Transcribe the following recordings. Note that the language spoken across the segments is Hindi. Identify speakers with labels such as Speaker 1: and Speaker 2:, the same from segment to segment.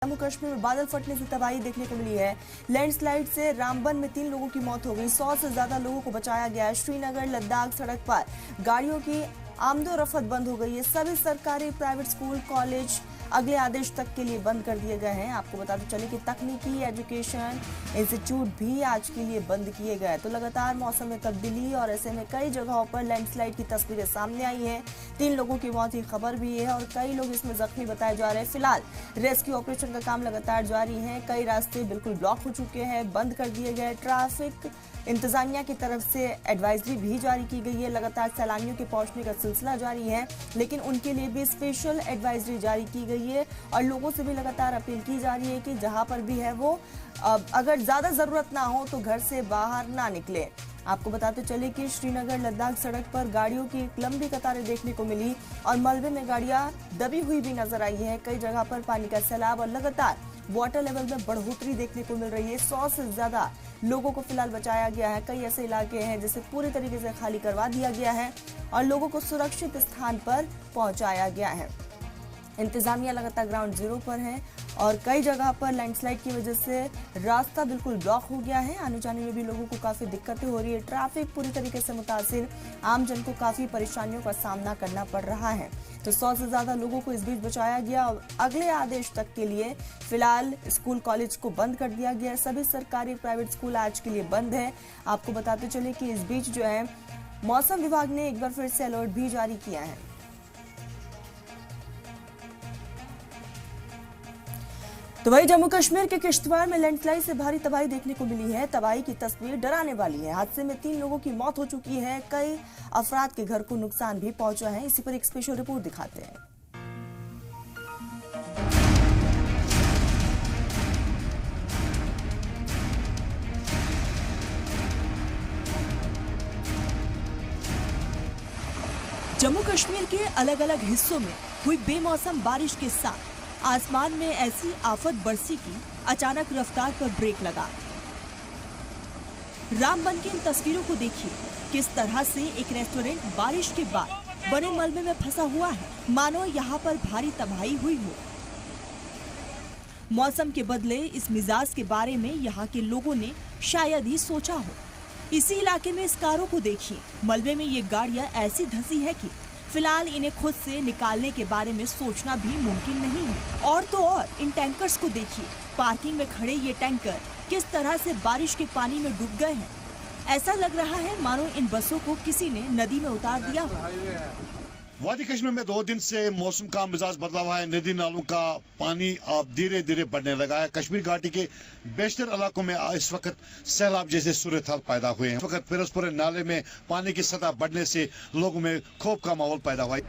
Speaker 1: जम्मू कश्मीर में बादल फटने से तबाही देखने को मिली है। लैंडस्लाइड से रामबन में 3 लोगों की मौत हो गई। 100 से ज्यादा लोगों को बचाया गया है। श्रीनगर लद्दाख सड़क पर गाड़ियों की आमदोरफ्त बंद हो गई है। सभी सरकारी प्राइवेट स्कूल कॉलेज अगले आदेश तक के लिए बंद कर दिए गए हैं। आपको बताते चले कि तकनीकी एजुकेशन इंस्टीट्यूट भी आज के लिए बंद किए गए। तो लगातार मौसम में तब्दीली और ऐसे में कई जगहों पर लैंडस्लाइड की तस्वीरें सामने आई हैं। 3 लोगों की मौत की खबर भी है और कई लोग इसमें जख्मी बताए जा रहे हैं। फिलहाल रेस्क्यू ऑपरेशन का काम लगातार जारी है। कई रास्ते बिल्कुल ब्लॉक हो चुके हैं, बंद कर दिए गए। ट्रैफिक इंतजामिया की तरफ से एडवाइजरी भी जारी की गई है। लगातार सैलानियों के पहुंचने का सिलसिला जारी है, लेकिन उनके लिए भी स्पेशल एडवाइजरी जारी की गई है और लोगों से भी लगातार अपील की जा रही है कि जहां पर भी है वो अगर ज्यादा जरूरत ना हो तो घर से बाहर ना निकले। आपको बताते चले कि श्रीनगर लद्दाख सड़क पर गाड़ियों की एक लंबी कतारें देखने को मिली और मलबे में गाड़ियां दबी हुई भी नजर आई है। कई जगह पर पानी का सैलाब और लगातार वाटर लेवल में बढ़ोतरी देखने को मिल रही है। 100 से ज्यादा लोगों को फिलहाल बचाया गया है। कई ऐसे इलाके हैं जिसे पूरी तरीके से खाली करवा दिया गया है और लोगों को सुरक्षित स्थान पर पहुंचाया गया है। इंतजामिया लगातार ग्राउंड जीरो पर है और कई जगह पर लैंडस्लाइड की वजह से रास्ता बिल्कुल ब्लॉक हो गया है। आने जाने में भी लोगों को काफी दिक्कतें हो रही है। ट्रैफिक पूरी तरीके से मुतासिर, आम जन को काफी परेशानियों का सामना करना पड़ रहा है। तो 100 से ज्यादा लोगों को इस बीच बचाया गया और अगले आदेश तक के लिए फिलहाल स्कूल कॉलेज को बंद कर दिया गया है। सभी सरकारी प्राइवेट स्कूल आज के लिए बंद है। आपको बताते चले कि इस बीच जो है मौसम विभाग ने एक बार फिर से अलर्ट भी जारी किया है। तो वही जम्मू कश्मीर के किश्तवाड़ में लैंडस्लाइड से भारी तबाही देखने को मिली है। तबाही की तस्वीर डराने वाली है। हादसे में 3 लोगों की मौत हो चुकी है। कई अफराद के घर को नुकसान भी पहुंचा है। इसी पर एक स्पेशल रिपोर्ट दिखाते हैं। जम्मू कश्मीर के अलग अलग हिस्सों में हुई बेमौसम बारिश के साथ आसमान में ऐसी आफत बरसी की अचानक रफ्तार पर ब्रेक लगा। रामबन की इन तस्वीरों को देखिए, किस तरह से एक रेस्टोरेंट बारिश के बाद बने मलबे में फंसा हुआ है, मानो यहाँ पर भारी तबाही हुई हो। मौसम के बदले इस मिजाज के बारे में यहाँ के लोगों ने शायद ही सोचा हो। इसी इलाके में इस कारों को देखिए, मलबे में ये गाड़ियाँ ऐसी धंसी है कि फिलहाल इन्हें खुद से निकालने के बारे में सोचना भी मुमकिन नहीं है। और तो और इन टैंकर्स को देखिए, पार्किंग में खड़े ये टैंकर किस तरह से बारिश के पानी में डूब गए हैं। ऐसा लग रहा है मानो इन बसों को किसी ने नदी में उतार दिया हो।
Speaker 2: वादी कश्मीर में 2 दिन से मौसम का मिजाज बदला हुआ है। नदी नालों का पानी अब धीरे धीरे बढ़ने लगा है। कश्मीर घाटी के बेशतर इलाकों में इस वक्त सैलाब जैसे सूरत हाल पैदा हुए हैं। इस वक्त फिरोजपुर नाले में पानी की सतह बढ़ने से लोगों में खौफ का माहौल पैदा हुआ है।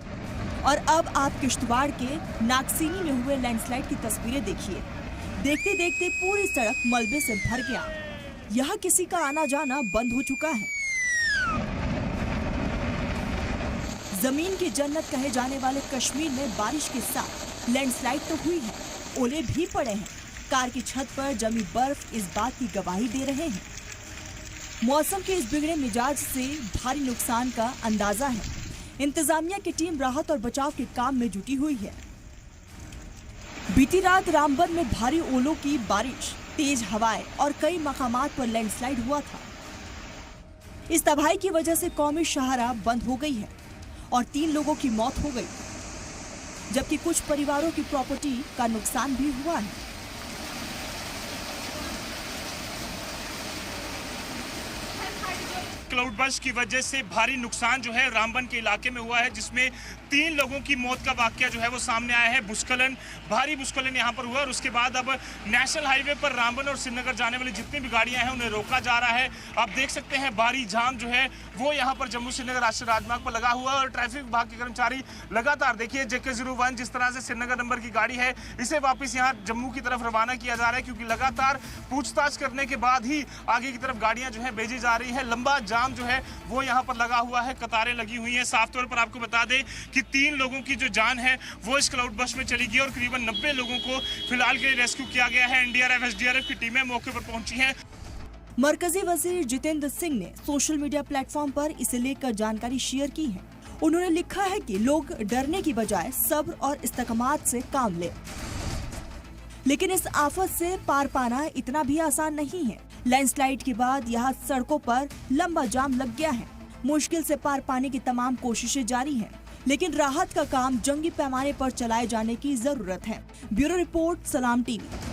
Speaker 1: और अब आप किश्तवाड़ के नागसीनी में हुए लैंडस्लाइड की तस्वीरें देखिए। देखते देखते पूरी सड़क मलबे से भर गया। यहाँ किसी का आना जाना बंद हो चुका है। जमीन की जन्नत कहे जाने वाले कश्मीर में बारिश के साथ लैंडस्लाइड तो हुई है, ओले भी पड़े हैं। कार की छत पर जमी बर्फ इस बात की गवाही दे रहे हैं। मौसम के इस बिगड़े मिजाज से भारी नुकसान का अंदाजा है। इंतजामिया की टीम राहत और बचाव के काम में जुटी हुई है। बीती रात रामबन में भारी ओलों की बारिश, तेज हवाएं और कई मकामात पर लैंडस्लाइड हुआ था। इस तबाही की वजह से कौमी शाहराह बंद हो गई है और 3 लोगों की मौत हो गई, जबकि कुछ परिवारों की प्रॉपर्टी का नुकसान भी हुआ है।
Speaker 3: क्लाउड बर्स्ट की वजह से भारी नुकसान जो है रामबन के इलाके में हुआ है, जिसमें 3 लोगों की मौत का वाकया जो है वो सामने आया है। भूस्खलन, भारी भूस्खलन यहाँ पर हुआ और उसके बाद अब नेशनल हाईवे पर रामबन और श्रीनगर जाने वाली जितनी भी गाड़ियां हैं उन्हें रोका जा रहा है। आप देख सकते हैं भारी जाम जो है वो यहाँ पर जम्मू श्रीनगर राष्ट्रीय राजमार्ग पर लगा हुआ है और ट्रैफिक विभाग के कर्मचारी लगातार, देखिए JK01 जिस तरह से श्रीनगर नंबर की गाड़ी है इसे वापस यहाँ जम्मू की तरफ रवाना किया जा रहा है, क्योंकि लगातार पूछताछ करने के बाद ही आगे की तरफ गाड़ियां जो है भेजी जा रही है। लंबा जाम जो है वो यहाँ पर लगा हुआ है, कतारें लगी हुई हैं। साफ तौर पर आपको बता दें कि 3 लोगों की जो जान है वो इस क्लाउड बर्स्ट में चली गई और करीबन 90 लोगों को फिलहाल के लिए रेस्क्यू किया गया है। NDRF SDRF की टीमें मौके पर पहुंची हैं।
Speaker 1: मरकजी वजीर जितेंद्र सिंह ने सोशल मीडिया प्लेटफॉर्म पर इसे लेकर जानकारी शेयर की है। उन्होंने लिखा है कि लोग डरने की बजाय सब्र और इस्तकामात से काम लें। लेकिन इस आफत से पार पाना इतना भी आसान नहीं है। लैंडस्लाइड के बाद यहाँ सड़कों पर लंबा जाम लग गया है। मुश्किल से पार पाने की तमाम कोशिशें जारी हैं, लेकिन राहत का काम जंगी पैमाने पर चलाए जाने की जरूरत है। ब्यूरो रिपोर्ट, सलाम टीवी।